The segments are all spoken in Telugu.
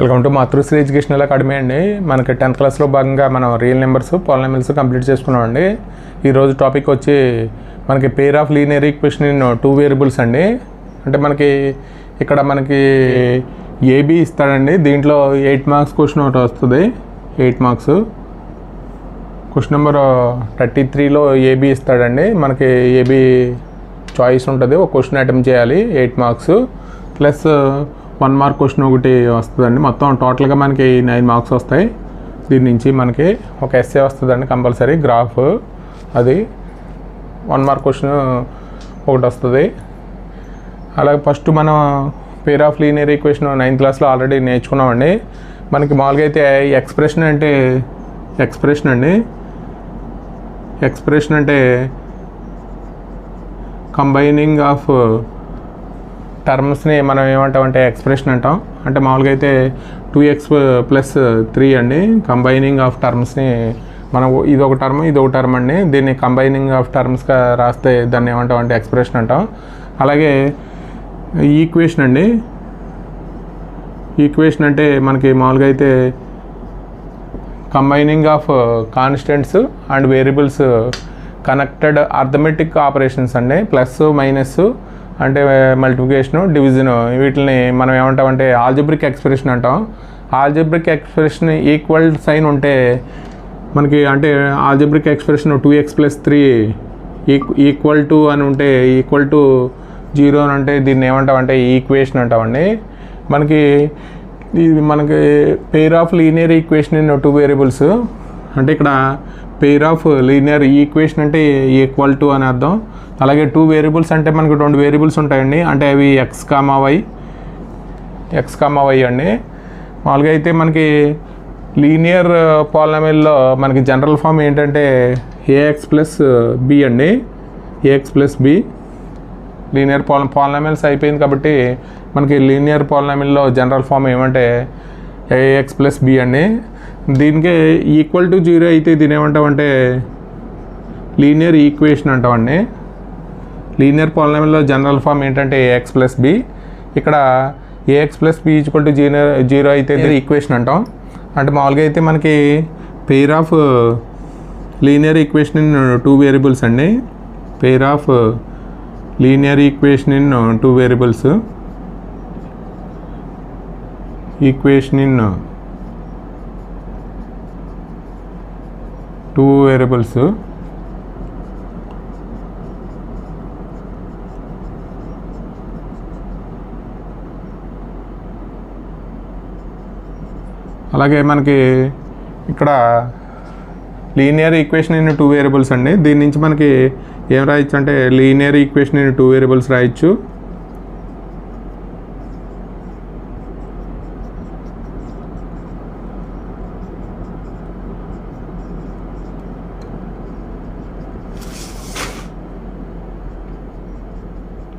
Welcome to Matrusri educational academy అండి. మనకి 10th క్లాస్లో భాగంగా మనం రియల్ నెంబర్స్ పాలినామియల్స్ కంప్లీట్ చేసుకున్నామండి. ఈరోజు టాపిక్ వచ్చి మనకి pair of linear equation in 2 variables అండి. అంటే మనకి ఇక్కడ మనకి ఏబీ ఇస్తాడండి. దీంట్లో 8 మార్క్స్ క్వశ్చన్ ఒకటి వస్తుంది. 8 మార్క్స్ క్వశ్చన్ నెంబర్ 33లో ఏబీ ఇస్తాడండి. మనకి ఏబీ చాయిస్ ఉంటుంది. ఒక క్వశ్చన్ అటెంప్ట్ చేయాలి. 8 మార్క్స్ ప్లస్ 1 మార్క్ క్వశ్చన్ ఒకటి వస్తుందండి. మొత్తం టోటల్గా మనకి 9 మార్క్స్ వస్తాయి. దీని నుంచి మనకి ఒక ఎస్సే వస్తుందండి కంపల్సరీ, గ్రాఫ్. అది 1 మార్క్ క్వశ్చన్ ఒకటి వస్తుంది. అలాగే ఫస్ట్ మనం పేర్ ఆఫ్ లీనియర్ ఈక్వేషన్ 9th క్లాస్లో ఆల్రెడీ నేర్చుకున్నామండి. మనకి మామూలుగా అయితే ఎక్స్ప్రెషన్ అంటే ఎక్స్ప్రెషన్ అంటే కంబైనింగ్ ఆఫ్ టర్మ్స్ని మనం ఏమంటామంటే ఎక్స్ప్రెషన్ అంటాం. అంటే మామూలుగా అయితే 2x + 3 అండి. కంబైనింగ్ ఆఫ్ టర్మ్స్ని మనం ఇదొక టర్మ్ అండి. దీన్ని కంబైనింగ్ ఆఫ్ టర్మ్స్గా రాస్తే దాన్ని ఏమంటాం అంటే ఎక్స్ప్రెషన్ అంటాం. అలాగే ఈక్వేషన్ అండి. ఈక్వేషన్ అంటే మనకి మామూలుగా అయితే combining of constants and variables connected arithmetic operations అండి. ప్లస్ మైనస్ అంటే మల్టిప్లికేషను, డివిజను, వీటిని మనం ఏమంటామంటే ఆల్జబ్రిక్ ఎక్స్ప్రెషన్ అంటాం. ఆల్జబ్రిక్ ఎక్స్ప్రెషన్ ఈక్వల్ సైన్ ఉంటే మనకి అంటే algebraic expression 2x + 3 equal to అని ఉంటే ఈక్వల్ టు 0 అని అంటే దీన్ని ఏమంటామంటే ఈక్వేషన్ అంటామండి. మనకి pair of linear equation in 2 variables అంటే ఇక్కడ పేర్ ఆఫ్ లీనియర్ ఈక్వేషన్ అంటే ఈక్వల్ టు అని అర్థం. అలాగే 2 వేరియబుల్స్ అంటే మనకు 2 వేరియబుల్స్ ఉంటాయండి. అంటే అవి x, y అండి. మామూలుగా అయితే మనకి లీనియర్ పాలినామియల్లో మనకి జనరల్ ఫామ్ ఏంటంటే ax + b అండి. ax + b లీనియర్ పాలినామియల్స్ అయిపోయింది కాబట్టి మనకి లీనియర్ పాలినామియల్లో జనరల్ ఫామ్ ఏమంటే ax + b అండి. దీనికి ఈక్వల్ టు 0 అయితే దీని ఏమంటామంటే లీనియర్ ఈక్వేషన్ అంటామండి. లీనియర్ పాలినామియల్లో జనరల్ ఫామ్ ఏంటంటే ax + b. ఇక్కడ ax + b = 0 అయితే ఈక్వేషన్ అంటాం. అంటే మామూలుగా అయితే మనకి pair of linear equation in 2 variables అండి. Pair of linear equation in 2 variables. Equation in 2 variables. అలాగే మనకి ఇక్కడ లీనియర్ ఈక్వేషన్ ఇన్ 2 వేరియబుల్స్ అండి. దీని నుంచి మనకి ఏం రాయొచ్చు అంటే లీనియర్ ఈక్వేషన్ ఇన్ 2 వేరియబుల్స్ రాయొచ్చు.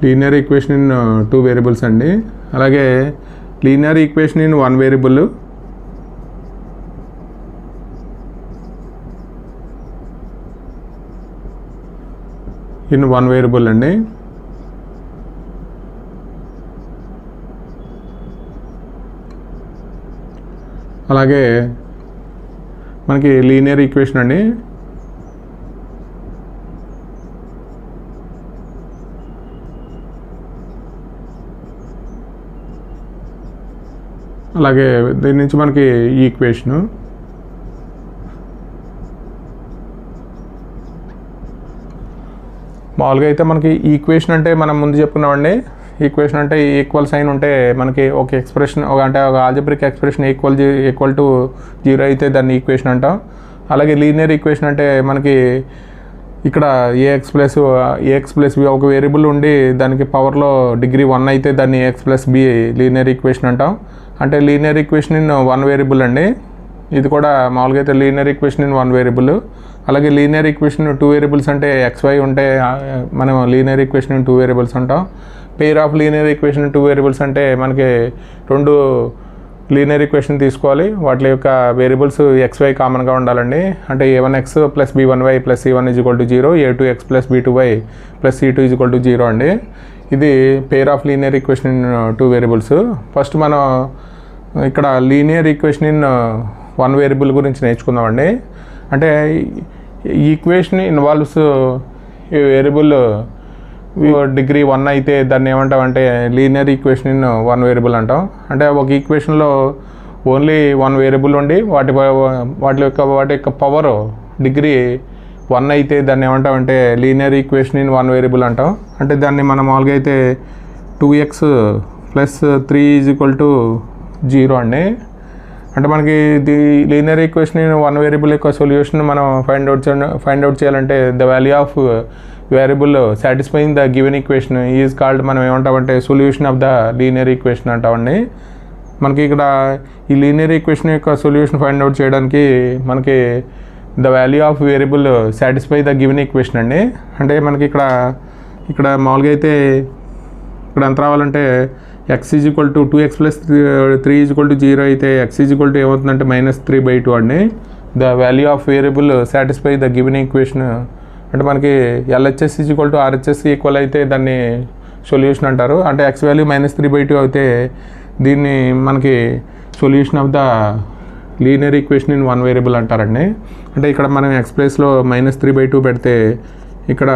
లీనియర్ ఈక్వేషన్ ఇన్ 2 వేరియబుల్స్ అండి. అలాగే linear equation in 1 variable. In 1 variable అండి. అలాగే మనకి లీనియర్ ఈక్వేషన్ అండి. అలాగే దీని నుంచి మనకి ఈక్వేషను. మామూలుగా అయితే మనకి ఈక్వేషన్ అంటే మనం ముందు చెప్పుకున్నామండి. ఈక్వేషన్ అంటే ఈక్వల్ సైన్ ఉంటే మనకి ఒక ఎక్స్ప్రెషన్ అంటే ఒక ఆల్జబ్రిక్ ఎక్స్ప్రెషన్ ఈక్వల్ టు 0 అయితే దాన్ని ఈక్వేషన్ అంటాం. అలాగే లీనియర్ ఈక్వేషన్ అంటే మనకి ఇక్కడ ax + b ఒక వేరియబుల్ ఉండి దానికి పవర్లో డిగ్రీ 1 అయితే దాన్ని ax + b లీనియర్ ఈక్వేషన్ అంటాం. అంటే లీనియర్ ఈక్వేషన్ ఇన్ 1 వేరియబుల్ అండి. ఇది కూడా మామూలుగా అయితే లీనియర్ ఈక్వేషన్ ఇన్ 1 వేరియబుల్. అలాగే లీనియర్ ఈక్వేషన్ 2 వేరియబుల్స్ అంటే xy ఉంటే మనం లీనియర్ ఈక్వేషన్ ఇన్ 2 వేరియబుల్స్ అంటాం. పేర్ ఆఫ్ లీనియర్ ఈక్వేషన్ 2 వేరియబుల్స్ అంటే మనకి 2 లీనియర్ ఈక్వేషన్ తీసుకోవాలి. వాటి యొక్క వేరియబుల్స్ xy కామన్గా ఉండాలండి. అంటే a1x + b1y + c1 = 0, a2x + b2y + c2 = 0 అండి. ఇది పేర్ of linear equation in 2 variables. First మనం ఇక్కడ linear equation in one variable గురించి నేర్చుకుందామండి. అంటే ఈక్వేషన్ ఇన్వాల్వ్స్ వేరియబుల్ డిగ్రీ 1 అయితే దాన్ని ఏమంటామంటే linear equation in one variable అంటాం. అంటే ఒక ఈక్వేషన్లో ఓన్లీ వన్ వేరియబుల్ ఉండి వాటి యొక్క పవర్ డిగ్రీ 1 అయితే దాన్ని ఏమంటామంటే linear equation in one variable అంటాం. అంటే దాన్ని మనం మామూలుగా అయితే 2x + 3 = 0 అండి. అంటే మనకి the linear equation in one variable యొక్క సొల్యూషన్ మనం ఫైండ్ అవుట్ చేయాలంటే the value of variable satisfying the given equation is called మనం ఏమంటామంటే solution of the linear equation అంటామండి. మనకి ఇక్కడ ఈ లీనియర్ ఈక్వేషన్ యొక్క సొల్యూషన్ ఫైండ్ అవుట్ చేయడానికి మనకి the value of variable satisfy the given equation అండి. అంటే మనకి ఇక్కడ మామూలుగా అయితే ఇక్కడ ఎంత రావాలంటే x = 2x + 3 = 0 అయితే x = ఏమవుతుందంటే -3/2 అండి. The value of variable satisfy the given equation అంటే మనకి LHS = RHS ఈక్వల్ అయితే దాన్ని సొల్యూషన్ అంటారు. అంటే x వాల్యూ -3/2 అయితే దీన్ని మనకి solution of the linear equation in one variable అంటారండి. అంటే ఇక్కడ మనం x ప్లేస్లో -3/2 పెడితే ఇక్కడ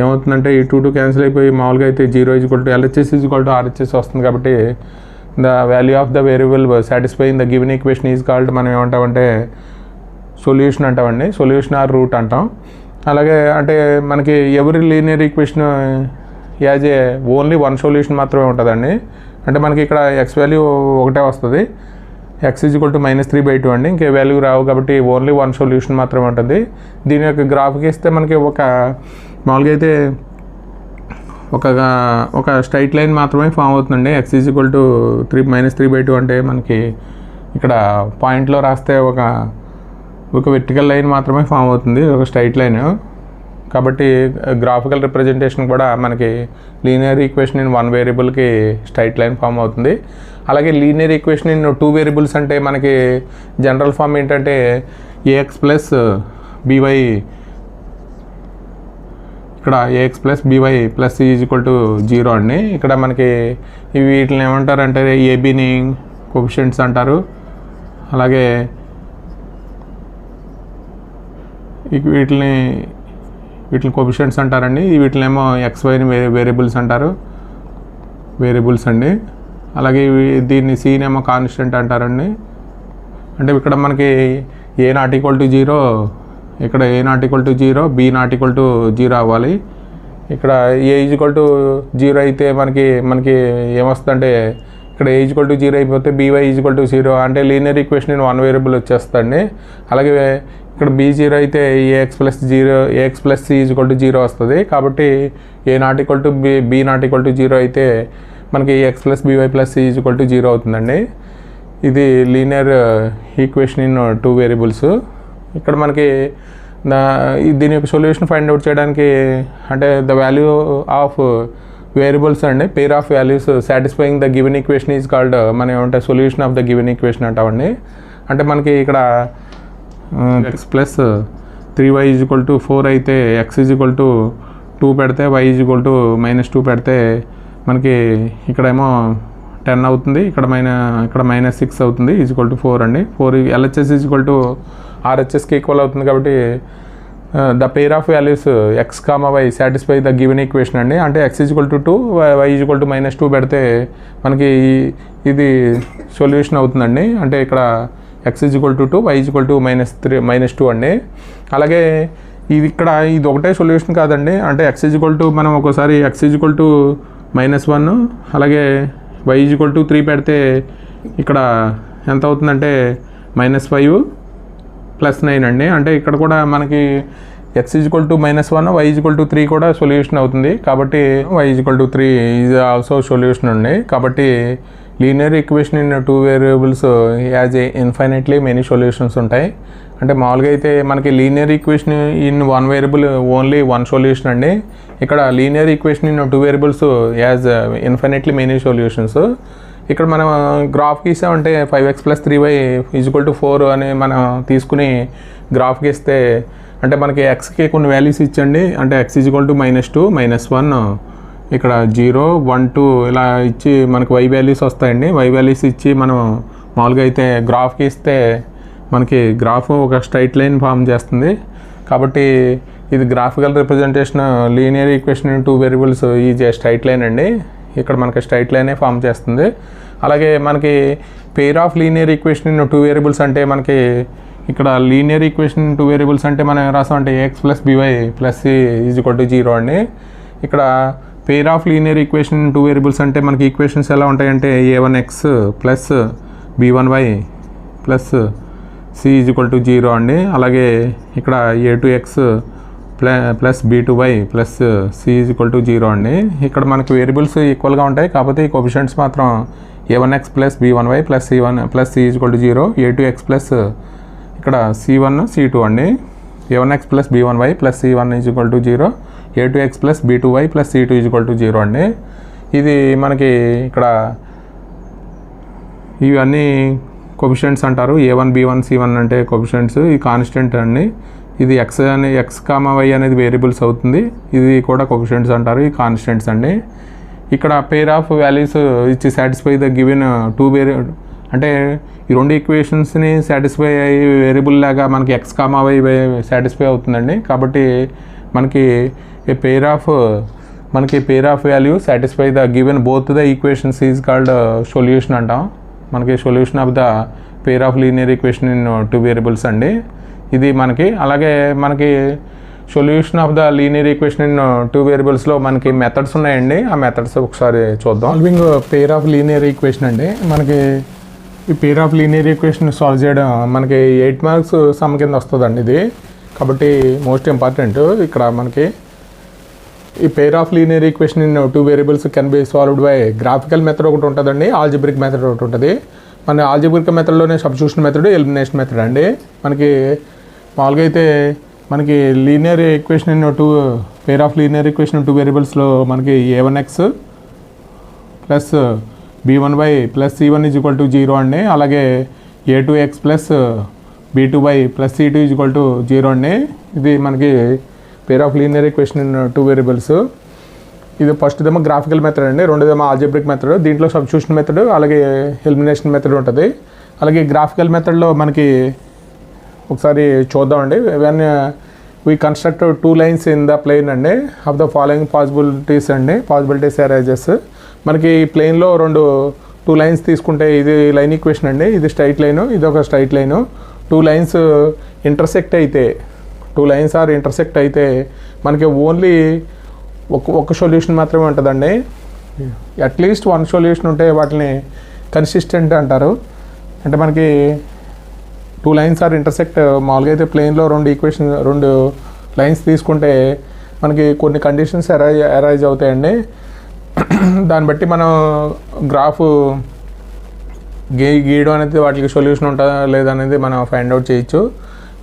ఏమవుతుందంటే ఈ 2 క్యాన్సిల్ అయిపోయి మామూలుగా అయితే 0 = LHS = RHS వస్తుంది. కాబట్టి the value of the variable satisfying the given equation is called మనం ఏమంటామంటే సొల్యూషన్ అంటామండి. సొల్యూషన్ ఆర్ రూట్ అంటాం. అలాగే అంటే మనకి ఎవరి linear equation as a only one solution మాత్రమే ఉంటుందండి. అంటే మనకి ఇక్కడ x వాల్యూ ఒకటే వస్తుంది, x = -3/2 అండి. ఇంకే వాల్యూ రావు కాబట్టి ఓన్లీ వన్ సొల్యూషన్ మాత్రమే ఉంటుంది. దీని యొక్క గ్రాఫ్కి ఇస్తే మనకి మామూలుగా అయితే ఒక స్ట్రైట్ లైన్ మాత్రమే ఫామ్ అవుతుందండి. x = -3/2 అంటే మనకి ఇక్కడ పాయింట్లో రాస్తే ఒక వెర్టికల్ లైన్ మాత్రమే ఫామ్ అవుతుంది, ఒక స్ట్రైట్ లైన్. కాబట్టి గ్రాఫికల్ రిప్రజెంటేషన్ కూడా మనకి లీనియర్ ఈక్వేషన్ ఇన్ వన్ వేరియబుల్కి స్ట్రైట్ లైన్ ఫామ్ అవుతుంది. అలాగే linear equation in two variables అంటే మనకి జనరల్ ఫామ్ ఏంటంటే ax + by ఇక్కడ ax + by + c = 0 అండి. ఇక్కడ మనకి వీటిని ఏమంటారంటే ఏబీని కోఎఫిషియెంట్స్ అంటారు. అలాగే వీటిని కోఎఫిషియెంట్స్ అంటారండి. వీటినేమో xyని వేరియబుల్స్ అంటారు, వేరియబుల్స్ అండి. అలాగే దీన్ని cనేమో కాన్స్టెంట్ అంటారండి. అంటే ఇక్కడ మనకి a ≠ 0, ఇక్కడ a ≠ 0, b ≠ 0 అవ్వాలి. ఇక్కడ a = 0 అయితే మనకి ఏమొస్తుందంటే ఇక్కడ a = 0 అయిపోతే by = 0 అంటే linear equation in one variable వచ్చేస్తుంది. అలాగే ఇక్కడ b0 అయితే ax + c = 0 వస్తుంది. కాబట్టి a ≠ b ≠ 0 అయితే మనకి x + by + c = 0 అవుతుందండి. ఇది linear equation in two variables. ఇక్కడ మనకి దీని యొక్క సొల్యూషన్ ఫైండ్ అవుట్ చేయడానికి అంటే ద వాల్యూ ఆఫ్ వేరియబుల్స్ అండి, pair of values satisfying the given equation is called మనం ఏమంటే solution of the given equation అంటామండి. అంటే మనకి ఇక్కడ x + 3y = 4 అయితే x = 2 పెడితే y = -2 పెడితే మనకి ఇక్కడేమో 10 అవుతుంది, ఇక్కడ -6 అవుతుంది, = 4 అండి. 4 LHS = RHSకి ఈక్వల్ అవుతుంది. కాబట్టి the pair of values x, y satisfy the given equation అండి. అంటే x = 2, y = -2 పెడితే మనకి ఇది సొల్యూషన్ అవుతుందండి. అంటే ఇక్కడ x = 2, y = -2 అండి. అలాగే ఇది ఒకటే సొల్యూషన్ కాదండి. అంటే x మనం ఒకసారి x = -1 అలాగే y = 3 పెడితే ఇక్కడ ఎంత అవుతుందంటే -5 + 9 అండి. అంటే ఇక్కడ కూడా మనకి x = -1, y = 3 కూడా సొల్యూషన్ అవుతుంది. కాబట్టి y = 3 ఈజ్ ఆల్సో సొల్యూషన్ అండి. కాబట్టి linear equation in two variables as a infinitely many solutions ఉంటాయి. అంటే మామూలుగా అయితే మనకి linear equation in one variable only one solution అండి. ఇక్కడ linear equation in two variables as infinitely many solutions. ఇక్కడ మనం గ్రాఫ్ గీసామంటే 5x + 3y = 4 అని మనం తీసుకుని గ్రాఫ్ గీస్తే అంటే మనకి xకి కొన్ని వాల్యూస్ ఇచ్చండి. అంటే x = -2, -1, ఇక్కడ 0 1 2 ఇలా ఇచ్చి మనకి వై వాల్యూస్ వస్తాయండి. వై వాల్యూస్ ఇచ్చి మనం మామూలుగా అయితే గ్రాఫ్కి ఇస్తే మనకి గ్రాఫ్ ఒక స్ట్రైట్ లైన్ ఫామ్ చేస్తుంది. కాబట్టి ఇది graphical representation linear equation in 2 variables is a straight line అండి. ఇక్కడ మనకి స్ట్రైట్ లైనే ఫామ్ చేస్తుంది. అలాగే మనకి pair of linear equation in 2 variables అంటే మనకి ఇక్కడ లీనియర్ ఈక్వేషన్ 2 వేరియబుల్స్ అంటే మనం ఏం రాస్తాం అంటే a x plus b y plus c is equal to 0 అండి. ఇక్కడ pair of linear equation 2 variables అంటే మనకి ఈక్వేషన్స్ ఎలా ఉంటాయంటే a1x plus b1y plus c is equal to 0 అండి. అలాగే ఇక్కడ a2x plus b2y plus c is equal to 0 అండి. ఇక్కడ మనకి వేరియబుల్స్ ఈక్వల్గా ఉంటాయి, కాకపోతే ఈ కోఎఫిషియంట్స్ మాత్రం a1x plus b1y plus c1 plus c is equal to 0, a2x plus ఇక్కడ c1 c2 అండి. a1x plus b1y plus c1 is equal to 0, a2x plus b2y plus c2 is equal to 0 అండి. ఇది మనకి ఇక్కడ ఇవన్నీ కోఎఫిషియంట్స్ అంటారు. a1 b1 c1 అంటే కోఎఫిషియంట్స్, ఈ కాన్స్టెంట్ అండి. ఇది x కామా y అనేది వేరియబుల్స్ అవుతుంది, ఇది కూడా కోఎఫిషియంట్స్ అంటారు, ఈ కాన్స్టెంట్స్ అండి. ఇక్కడ పెయిర్ ఆఫ్ వాల్యూస్ ఇచ్చి సాటిస్ఫై ద గివెన్ 2 అంటే ఈ 2 ఈక్వేషన్స్ని సాటిస్ఫై అయ్యే వేరియబుల్ లాగా మనకి x కామా y సాటిస్ఫై అవుతుందండి. కాబట్టి మనకి pair of value satisfy the given both the equations is called solution అంటాం. మనకి solution of the pair of linear equation in 2 variables అండి ఇది మనకి. అలాగే మనకి solution of the linear equation in 2 వేరియబుల్స్లో మనకి మెథడ్స్ ఉన్నాయండి. ఆ మెథడ్స్ ఒకసారి చూద్దాం. Solving pair of linear equation అండి. మనకి ఈ pair of linear equation solve చేయడం మనకి 8 మార్క్స్ సమ్ కింద వస్తుందండి ఇది. కాబట్టి మోస్ట్ ఇంపార్టెంట్ ఇక్కడ మనకి ఈ pair of linear equation in 2 variables can be solved by graphical method ఒకటి ఉంటుందండి, ఆల్జిబ్రిక్ మెథడ్ ఒకటి ఉంటుంది. మన ఆల్జిబ్రిక్ మెథడ్లోనే సబ్స్టిట్యూషన్ మెథడ్, ఎలిమినేషన్ మెథడ్ అండి. మనకి మామూలుగా అయితే మనకి linear equation in 2 pair of linear equation in 2 వేరియబుల్స్లో మనకి a1x plus b1y plus c1 is equal to 0 అండి. అలాగే a2x plus b2y plus c2 is equal to 0 అండి. ఇది మనకి pair of linear equation in 2 variables. ఇది ఫస్ట్ దేమో గ్రాఫికల్ మెథడ్ అండి, రెండోదేమో ఆల్జిబ్రిక్ మెథడ్. దీంట్లో సబ్స్టిట్యూషన్ మెథడ్ అలాగే ఎలిమినేషన్ మెథడ్ ఉంటుంది. అలాగే గ్రాఫికల్ మెథడ్లో మనకి ఒకసారి చూద్దామండి. When we construct 2 lines in the plane అండి of the following possibilities arises. మనకి ప్లేన్లో 2 లైన్స్ తీసుకుంటే ఇది లైన్ ఈక్వేషన్ అండి, ఇది స్ట్రైట్ లైను, ఇది ఒక స్ట్రైట్ లైను. 2 లైన్స్ ఇంటర్సెక్ట్ అయితే 2 లైన్స్ ఆర్ ఇంటర్సెక్ట్ అయితే మనకి ఓన్లీ ఒక సొల్యూషన్ మాత్రమే ఉంటుందండి. అట్లీస్ట్ 1 సొల్యూషన్ ఉంటే వాటిని కన్సిస్టెంట్ అంటారు. అంటే మనకి 2 లైన్స్ ఆర్ ఇంటర్సెక్ట్ మామూలుగా అయితే ప్లేన్లో 2 లైన్స్ తీసుకుంటే మనకి కొన్ని కండిషన్స్ అరైజ్ అవుతాయండి. దాన్ని బట్టి మనం గ్రాఫ్ గీయడం అనేది వాటికి సొల్యూషన్ ఉంటుందా లేదా అనేది మనం ఫైండ్ అవుట్ చేయొచ్చు.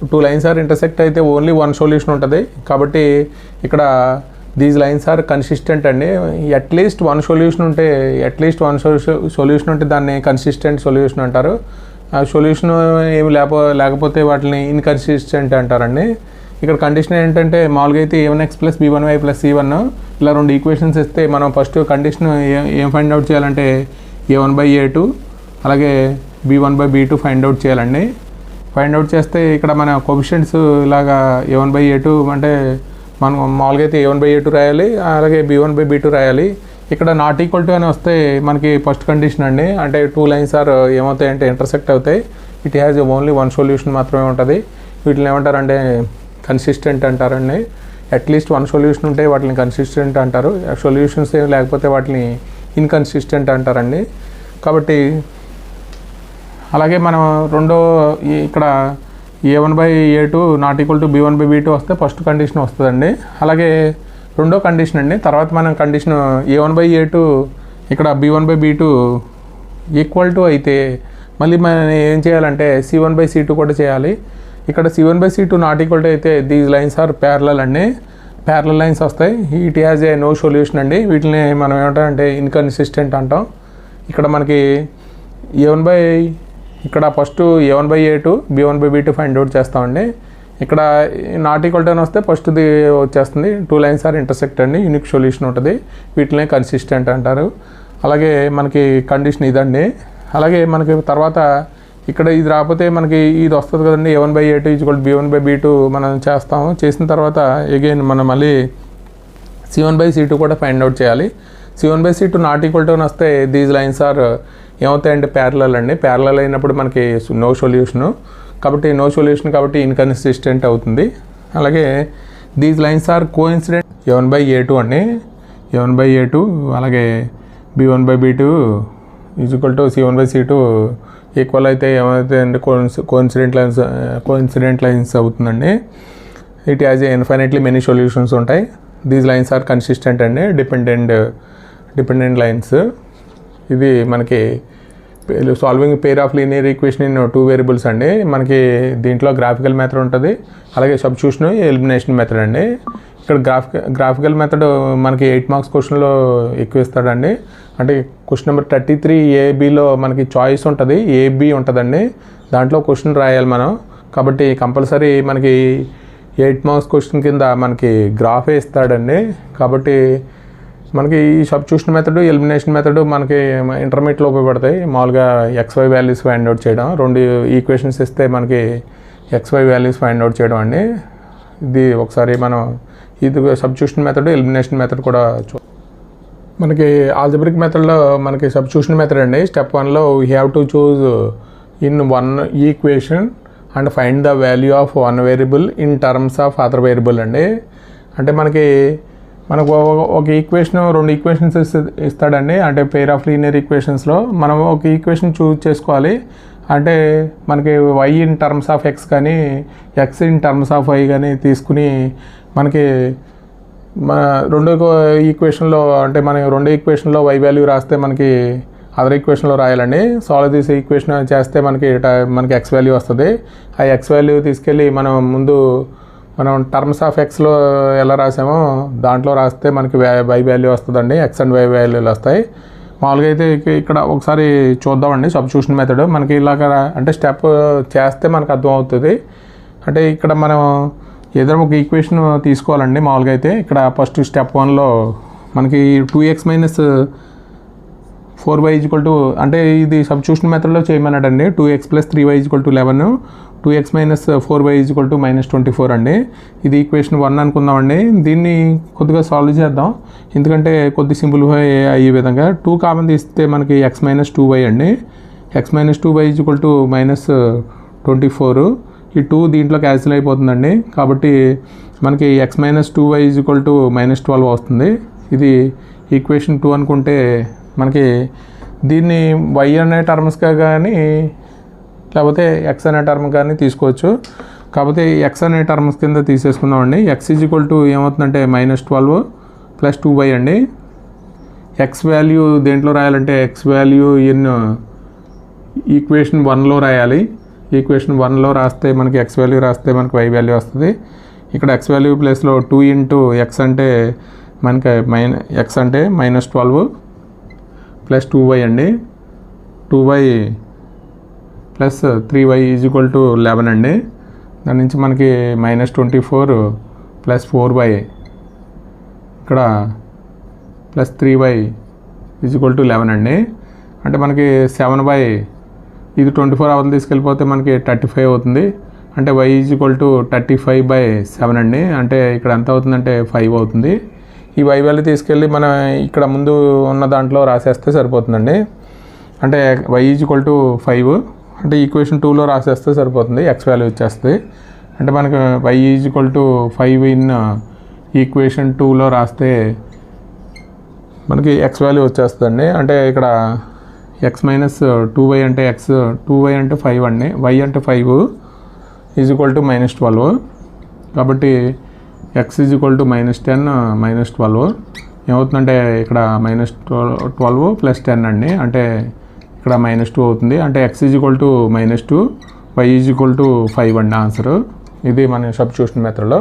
2 లైన్స్ ఆర్ ఇంటర్సెక్ట్ అయితే ఓన్లీ 1 సొల్యూషన్ ఉంటుంది. కాబట్టి ఇక్కడ దీస్ లైన్స్ ఆర్ కన్సిస్టెంట్ అండి. అట్లీస్ట్ 1 సొల్యూషన్ ఉంటే దాన్ని కన్సిస్టెంట్ సొల్యూషన్ అంటారు. ఆ సొల్యూషన్ ఏమి లేకపోతే వాటిని ఇన్కన్సిస్టెంట్ అంటారండి. ఇక్కడ కండిషన్ ఏంటంటే మామూలుగా అయితే a1x plus b1y plus c1 ఇలా 2 ఈక్వేషన్స్ ఇస్తే మనం ఫస్ట్ కండిషన్ ఏం ఫైండ్ అవుట్ చేయాలంటే a1/a2 అలాగే b1/b2 ఫైండ్ అవుట్ చేయాలండి. ఫైండ్ అవుట్ చేస్తే ఇక్కడ మన కోఎఫిషియంట్స్ ఇలాగా a1/a2 అంటే మనం మామూలుగా అయితే a1/a2 రాయాలి, అలాగే b1/b2 రాయాలి. ఇక్కడ నాట్ ఈక్వల్ టు అని వస్తే మనకి ఫస్ట్ కండిషన్ అండి. అంటే 2 లైన్స్ ఆర్ ఏమవుతాయి అంటే ఇంటర్సెక్ట్ అవుతాయి. ఇట్ హ్యాజ్ ఓన్లీ 1 సొల్యూషన్ మాత్రమే ఉంటుంది. వీటిని ఏమంటారంటే కన్సిస్టెంట్ అంటారండి. అట్లీస్ట్ 1 సొల్యూషన్ ఉంటే వాటిని కన్సిస్టెంట్ అంటారు. సొల్యూషన్స్ ఏమి లేకపోతే వాటిని ఇన్కన్సిస్టెంట్ అంటారండి. కాబట్టి అలాగే మనం ఇక్కడ a1/a2 not equal to b1/b2 వస్తే ఫస్ట్ కండిషన్ వస్తుందండి. అలాగే రెండో కండిషన్ అండి. తర్వాత మనం కండిషన్ a1/a2 ఇక్కడ b1/b2 ఈక్వల్ టు అయితే మళ్ళీ మనం ఏం చేయాలంటే c1/c2 కూడా చేయాలి. ఇక్కడ c1/c2 నాట్ ఈక్వల్ టు అయితే దీస్ లైన్స్ ఆర్ ప్యారలల్ అండి, ప్యారలల్ లైన్స్ వస్తాయి. It has a no solution అండి. వీటిని మనం ఏమంటామంటే ఇన్కన్సిస్టెంట్ అంటాం. ఇక్కడ మనకి ఇక్కడ first a1/a2 b1/b2 find out చేస్తామండి. ఇక్కడ నాట్ ఈక్వల్ టు అని వస్తే ఫస్ట్ది వచ్చేస్తుంది. 2 లైన్స్ ఆర్ ఇంటర్సెక్ట్ అండి, యూనిక్ సొల్యూషన్ ఉంటుంది, వీటినే కన్సిస్టెంట్ అంటారు. అలాగే మనకి కండిషన్ ఇదండి. అలాగే మనకి తర్వాత ఇక్కడ ఇది రాకపోతే మనకి ఇది వస్తుంది కదండి, a1/a2 = b1/b2 మనం చేస్తాము. చేసిన తర్వాత అగైన్ మనం మళ్ళీ c1/c2 కూడా ఫైండ్ అవుట్ చేయాలి. c1/c2 నాట్ ఈక్వల్ టు అని వస్తే దీస్ లైన్స్ ఆర్ ఏమవుతాయంటే ప్యారలల్ అండి. ప్యారలల్ అయినప్పుడు మనకి నో సొల్యూషను, కాబట్టి నో సొల్యూషన్ కాబట్టి ఇన్కన్సిస్టెంట్ అవుతుంది. అలాగే these lines are coincident a1/a2 అండి, a1/a2 అలాగే b1/b2 = c1/c2 ఈక్వల్ అయితే ఏమైతే అంటే కోఇన్సిడెంట్ లైన్స్ అవుతుందండి. It has infinitely many solutions ఉంటాయి. దీస్ లైన్స్ ఆర్ కన్సిస్టెంట్ అండి, డిపెండెంట్ లైన్స్. ఇది మనకి solving pair of linear equation in 2 variables అండి. మనకి దీంట్లో గ్రాఫికల్ మెథడ్ ఉంటుంది, అలాగే సబ్స్టిట్యూషన్, ఎలిమినేషన్ మెథడ్ అండి. ఇక్కడ గ్రాఫికల్ మెథడ్ మనకి 8 మార్క్స్ క్వశ్చన్లో ఎక్కువ ఇస్తాడండి. అంటే క్వశ్చన్ నెంబర్ 33 ఏబిలో మనకి చాయిస్ ఉంటుంది, ఏబి ఉంటుందండి, దాంట్లో క్వశ్చన్ రాయాలి మనం. కాబట్టి కంపల్సరీ మనకి 8 మార్క్స్ క్వశ్చన్ కింద మనకి గ్రాఫే ఇస్తాడండి. కాబట్టి మనకి ఈ సబ్స్టిట్యూషన్ మెథడ్, ఎలిమినేషన్ మెథడ్ మనకి ఇంటర్మీడియట్లో ఉపయోగపడతాయి. మామూలుగా XY వాల్యూస్ ఫైండ్ అవుట్ చేయడం, 2 ఈక్వేషన్స్ ఇస్తే మనకి XY వాల్యూస్ ఫైండ్ అవుట్ చేయడం అండి. ఇది ఒకసారి మనం ఇది సబ్స్టిట్యూషన్ మెథడ్, ఎలిమినేషన్ మెథడ్ కూడా మనకి ఆల్జబ్రిక్ మెథడ్లో మనకి సబ్స్టిట్యూషన్ మెథడ్ అండి. స్టెప్ 1లో we have to choose in 1 equation and find the value of 1 variable in terms of other variable అండి. అంటే మనకు ఒక ఈక్వేషన్, 2 ఈక్వేషన్స్ ఇస్తాడండి. అంటే పేర్ ఆఫ్ లీనియర్ ఈక్వేషన్స్లో మనం ఒక ఈక్వేషన్ చూజ్ చేసుకోవాలి. అంటే మనకి y in terms of x కానీ x in terms of y కానీ తీసుకుని మనకి మన 2 ఈక్వేషన్లో అంటే మన 2 ఈక్వేషన్లో y వాల్యూ రాస్తే మనకి అదర్ ఈక్వేషన్లో రాయాలండి. సాల్వ్ దిస్ ఈక్వేషన్ చేస్తే మనకి x వాల్యూ వస్తుంది. ఆ x వాల్యూ తీసుకెళ్ళి మనం టర్మ్స్ ఆఫ్ ఎక్స్లో ఎలా రాసామో దాంట్లో రాస్తే మనకి y వాల్యూ వస్తుందండి, x అండ్ y వాల్యూలు వస్తాయి. మామూలుగా అయితే ఇక్కడ ఒకసారి చూద్దామండి సబ్స్టిట్యూషన్ మెథడ్. మనకి ఇలాగ అంటే స్టెప్ చేస్తే మనకు అర్థమవుతుంది. అంటే ఇక్కడ మనం ఏదైనా ఒక ఈక్వేషన్ తీసుకోవాలండి. మామూలుగా అయితే ఇక్కడ ఫస్ట్ స్టెప్ 1లో మనకి 2x - 4y = అంటే ఇది సబ్స్టిట్యూషన్ మెథడ్లో చేయమన్నాడండి. 2x + 3y = 11, 2x - 4y = -24 అండి. ఇది ఈక్వేషన్ 1 అనుకుందామండి. దీన్ని కొద్దిగా సాల్వ్ చేద్దాం, ఎందుకంటే కొద్ది సింప్లిఫై అయ్యే విధంగా. 2 కామన్ తీస్తే మనకి x - 2y అండి. x - 2y = -24. ఈ 2 దీంట్లో క్యాన్సిల్ అయిపోతుందండి. కాబట్టి మనకి x - 2y = -12 వస్తుంది. ఇది ఈక్వేషన్ 2 అనుకుంటే మనకి దీన్ని y అనే టర్మ్స్గా కానీ లేకపోతే x అనే టర్మ్ కానీ తీసుకోవచ్చు. కాకపోతే x అనే టర్మ్స్ కింద తీసేసుకుందామండి. x ఏమవుతుందంటే -12 + 2y అండి. x వాల్యూ దేంట్లో రాయాలంటే x వాల్యూ ఇన్ ఈక్వేషన్ 1లో రాయాలి. ఈక్వేషన్ 1లో రాస్తే మనకి x వాల్యూ రాస్తే మనకి y వాల్యూ వస్తుంది. ఇక్కడ x వాల్యూ ప్లేస్లో 2 × x అంటే మనకి x అంటే -12 + 2y అండి. 2y + 3y = 11 అండి. దాని నుంచి మనకి -24 + 4y ఇక్కడ +3y = 11 అండి. అంటే మనకి 7y ఇది 24 అవన్నీ తీసుకెళ్ళిపోతే మనకి 35 అవుతుంది. అంటే y = 35/7 అండి. అంటే ఇక్కడ ఎంత అవుతుందంటే 5 అవుతుంది. ఈ y వాల్యూ తీసుకెళ్ళి మనం ఇక్కడ ముందు ఉన్న దాంట్లో రాసేస్తే సరిపోతుందండి. అంటే y = 5 అంటే ఈక్వేషన్ 2లో రాసేస్తే సరిపోతుంది, x వాల్యూ వచ్చేస్తుంది. అంటే మనకి y = 5 ఇన్ ఈక్వేషన్ 2లో రాస్తే మనకి x వాల్యూ వచ్చేస్తుందండి. అంటే ఇక్కడ x - 2y అంటే 2y అంటే 5 అండి, y అంటే 5 = -12. కాబట్టి x = -10 -12 ఏమవుతుందంటే ఇక్కడ -12 + 10 అండి. అంటే ఇక్కడ -2 అవుతుంది. అంటే x = -2, y = 5 అండి ఆన్సరు. ఇది మన సబ్స్టిట్యూషన్ మెథడ్లో.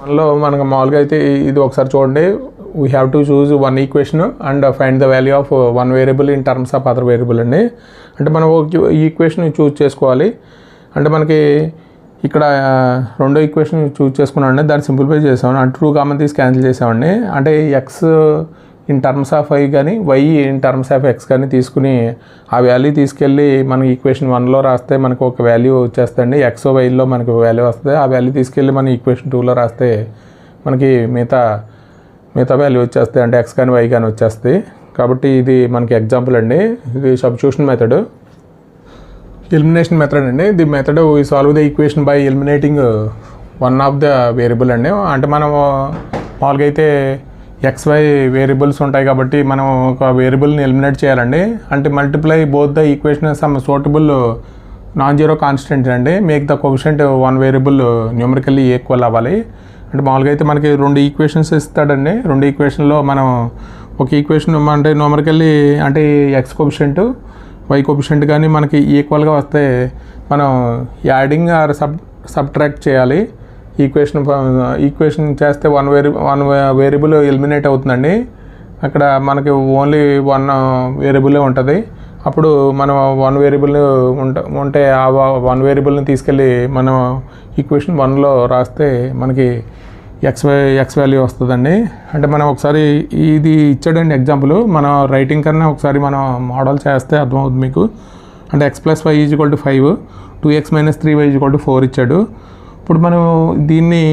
మనలో మనకు మామూలుగా అయితే ఇది ఒకసారి చూడండి. We have to choose 1 equation and find the value of 1 variable in terms of other variable అండి. అంటే మనం ఈక్వేషన్ చూజ్ చేసుకోవాలి. అంటే మనకి ఇక్కడ రెండో ఈక్వేషన్ చూస్ చేసుకున్నామండి, దాన్ని సింప్లిఫై చేసామండి. అంటే 2 కామన్ తీసి క్యాన్సిల్ చేసామండి. అంటే X in terms of Y కానీ Y in terms of X కానీ తీసుకుని ఆ వాల్యూ తీసుకెళ్ళి మనం ఈక్వేషన్ 1లో రాస్తే మనకు ఒక వాల్యూ వచ్చేస్తుంది. ఎక్స్ వైలో మనకు వాల్యూ వస్తుంది. ఆ వాల్యూ తీసుకెళ్ళి మనం ఈక్వేషన్ 2లో రాస్తే మనకి మిగతా వాల్యూ వచ్చేస్తాయి. అంటే ఎక్స్ కానీ వై కానీ వచ్చేస్తాయి. కాబట్టి ఇది మనకి ఎగ్జాంపుల్ అండి. ఇది సబ్స్టిట్యూషన్ మెథడ్, ఎలిమినేషన్ మెథడ్ అండి. The method we solve the equation by eliminating one of the variable అండి. అంటే మనం మామూలుగా అయితే XY వేరియబుల్స్ ఉంటాయి కాబట్టి మనం ఒక వేరియబుల్ని ఎలిమినేట్ చేయాలండి. అంటే multiply both the equation some suitable non zero constant అండి. Make the coefficient one variable numerically equal అవ్వాలి. అంటే మామూలుగా అయితే మనకి 2 ఈక్వేషన్స్ ఇస్తాడండి. 2 ఈక్వేషన్లో మనం ఒక ఈక్వేషన్ అంటే న్యూమరికల్లీ అంటే ఎక్స్ కోఎఫిషియంట్ వై కోఎఫిషియంట్ కానీ మనకి ఈక్వల్గా వస్తే మనం యాడింగ్ ఆర్ సబ్ట్రాక్ట్ చేయాలి. ఈక్వేషన్ చేస్తే వన్ వేరియబుల్ ఎలిమినేట్ అవుతుందండి. అక్కడ మనకి ఓన్లీ 1 వేరియబులే ఉంటుంది. అప్పుడు మనం 1 వేరియబుల్ ఉంటే ఆ 1 వేరియబుల్ని తీసుకెళ్ళి మనం ఈక్వేషన్ 1లో రాస్తే మనకి ఎక్స్ వాల్యూ వస్తుందండి. అంటే మనం ఒకసారి ఇది ఇచ్చాడండి ఎగ్జాంపుల్, మనం రైటింగ్ కన్నా ఒకసారి మనం మోడల్ చేస్తే అర్థమవుతుంది మీకు. అంటే x + y = 5, 2x - 3y = 4 ఇచ్చాడు. ఇప్పుడు మనం దీన్ని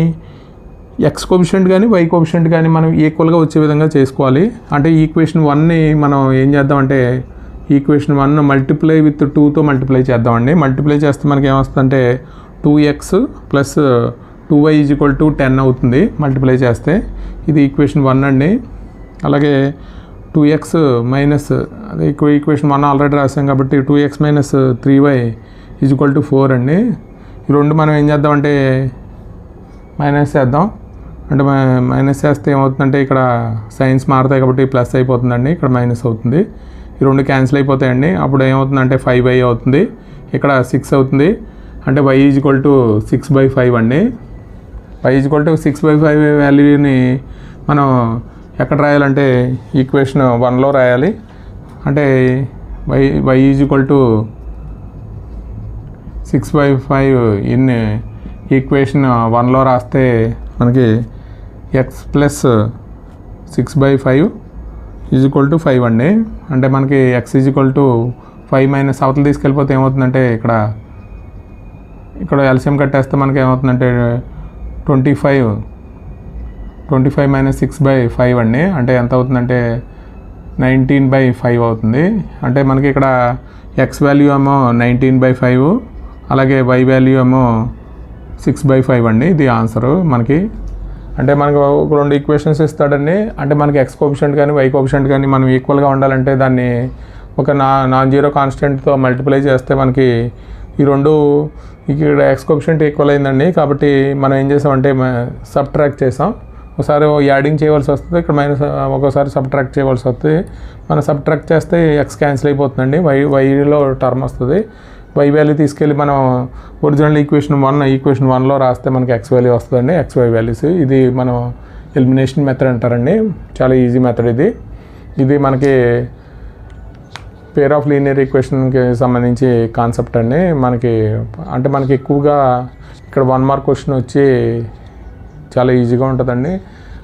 ఎక్స్ కోఎఫిషియంట్ కానీ వై కోఎఫిషియంట్ కానీ మనం ఈక్వల్గా వచ్చే విధంగా చేసుకోవాలి. అంటే ఈక్వేషన్ 1ని మనం ఏం చేద్దామంటే ఈక్వేషన్ 1 మల్టిప్లై విత్ 2తో మల్టిప్లై చేద్దామండి. మల్టిప్లై చేస్తే మనకి ఏమొస్తుందంటే 2x + 2y = 10 అవుతుంది మల్టిప్లై చేస్తే. ఇది ఈక్వేషన్ 1 అండి. అలాగే 2x మైనస్ అదే ఈక్వేషన్ 1 ఆల్రెడీ రాసాం కాబట్టి 2x - 3y = 4 అండి. ఈ రెండు మనం ఏం చేద్దామంటే మైనస్ చేద్దాం. అంటే మైనస్ చేస్తే ఏమవుతుందంటే ఇక్కడ సైన్స్ మారుతాయి కాబట్టి ప్లస్ అయిపోతుందండి, ఇక్కడ మైనస్ అవుతుంది. ఈ రెండు క్యాన్సిల్ అయిపోతాయండి. అప్పుడు ఏమవుతుందంటే 5y అవుతుంది, ఇక్కడ 6 అవుతుంది. అంటే y = 6/5 అండి. y = 6/5 వాల్యూని మనం ఎక్కడ రాయాలంటే ఈక్వేషన్ 1లో రాయాలి. అంటే y = 6/5 ఇన్ ఈక్వేషన్ 1లో రాస్తే మనకి x + 6/5 = 5 అండి. అంటే మనకి x = 5 అవతల తీసుకెళ్ళిపోతే ఏమవుతుందంటే ఇక్కడ ఎల్సిఎం కట్టేస్తే మనకి ఏమవుతుందంటే 25 - 6/5 అండి. అంటే ఎంత అవుతుందంటే 19/5 అవుతుంది. అంటే మనకి ఇక్కడ x వాల్యూ ఏమో 19/5, అలాగే y వాల్యూ ఏమో 6/5 అండి. ఇది ఆన్సరు మనకి. అంటే మనకు ఒక 2 ఈక్వేషన్స్ ఇస్తాడండి. అంటే మనకి ఎక్స్ కోఎఫిషియంట్ కానీ వై కోఎఫిషియంట్ కానీ మనం ఈక్వల్గా ఉండాలంటే దాన్ని ఒక నాన్ జీరో కాన్స్టెంట్తో మల్టిప్లై చేస్తే మనకి ఈ రెండు ఇక్కడ ఎక్స్ కోఎఫిషియంట్ ఈక్వల్ అయిందండి. కాబట్టి మనం ఏం చేసామంటే సబ్ట్రాక్ట్ చేసాం. ఒకసారి యాడింగ్ చేయవలసి వస్తుంది, ఇక్కడ ఒకసారి సబ్ట్రాక్ట్ చేయవలసి వస్తుంది. మనం సబ్ట్రాక్ట్ చేస్తే ఎక్స్ క్యాన్సిల్ అయిపోతుందండి, వైలో టర్మ్ వస్తుంది. వై వాల్యూ తీసుకెళ్ళి మనం ఒరిజినల్ ఈక్వేషన్ 1లో రాస్తే మనకి ఎక్స్ వాల్యూ వస్తుందండి, XY వాల్యూస్. ఇది మనం ఎలిమినేషన్ మెథడ్ అంటారండి. చాలా ఈజీ మెథడ్ ఇది మనకి పేర్ ఆఫ్ లీనియర్ ఈక్వేషన్కి సంబంధించి కాన్సెప్ట్ అండి. మనకి ఎక్కువగా ఇక్కడ 1 మార్క్ క్వశ్చన్ వచ్చి చాలా ఈజీగా ఉంటుందండి.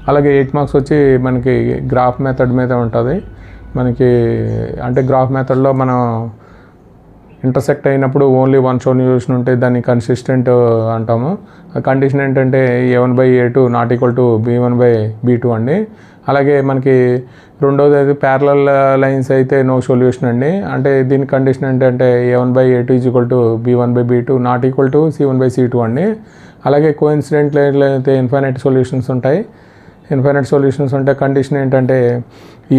అలాగే 8 మార్క్స్ వచ్చి మనకి గ్రాఫ్ మెథడ్ మీద ఉంటుంది. అంటే గ్రాఫ్ మెథడ్లో మనం ఇంటర్సెక్ట్ అయినప్పుడు ఓన్లీ 1 సొల్యూషన్ ఉంటే దాన్ని కన్సిస్టెంట్ అంటాము. కండిషన్ ఏంటంటే a1/a2 ≠ b1/b2 అండి. అలాగే మనకి రెండోది అయితే ప్యారలల్ లైన్స్ అయితే నో సొల్యూషన్ అండి. అంటే దీని కండిషన్ ఏంటంటే a1/a2 = b1/b2 ≠ c1/c2 అండి. అలాగే కోఇన్సిడెంట్ లైన్లో అయితే ఇన్ఫైనైట్ సొల్యూషన్స్ ఉంటాయి. ఇన్ఫైనైట్ సొల్యూషన్స్ ఉంటే కండిషన్ ఏంటంటే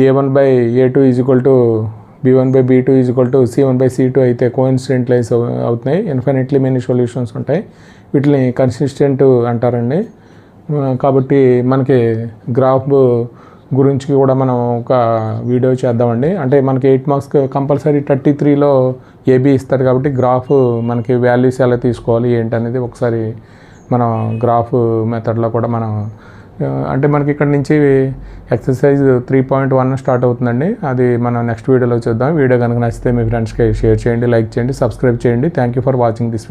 a1/a2 = b1/b2 = c1/c2 అయితే కోఇన్సిడెంట్ లైన్స్ అవుతున్నాయి. ఇన్ఫైనైట్లీ మెనీ సొల్యూషన్స్ ఉంటాయి. వీటిని కన్సిస్టెంట్ అంటారండి. కాబట్టి మనకి గ్రాఫ్ గురించి కూడా మనం ఒక వీడియో చేద్దామండి. అంటే మనకి 8 మార్క్స్ కంపల్సరీ 33లో AB ఇస్తారు కాబట్టి గ్రాఫ్ మనకి వాల్యూస్ ఎలా తీసుకోవాలి ఏంటనేది ఒకసారి మనం గ్రాఫ్ మెథడ్లో కూడా మనం అంటే మనకి ఇక్కడ నుంచి ఎక్సర్సైజ్ 3.1 స్టార్ట్ అవుతుందండి. అది మనం నెక్స్ట్ వీడియోలో చూద్దాం. వీడియో కనుక నచ్చితే మీ ఫ్రెండ్స్కి షేర్ చేయండి, లైక్ చేయండి, సబ్స్క్రైబ్ చేయండి. Thank you for watching this video.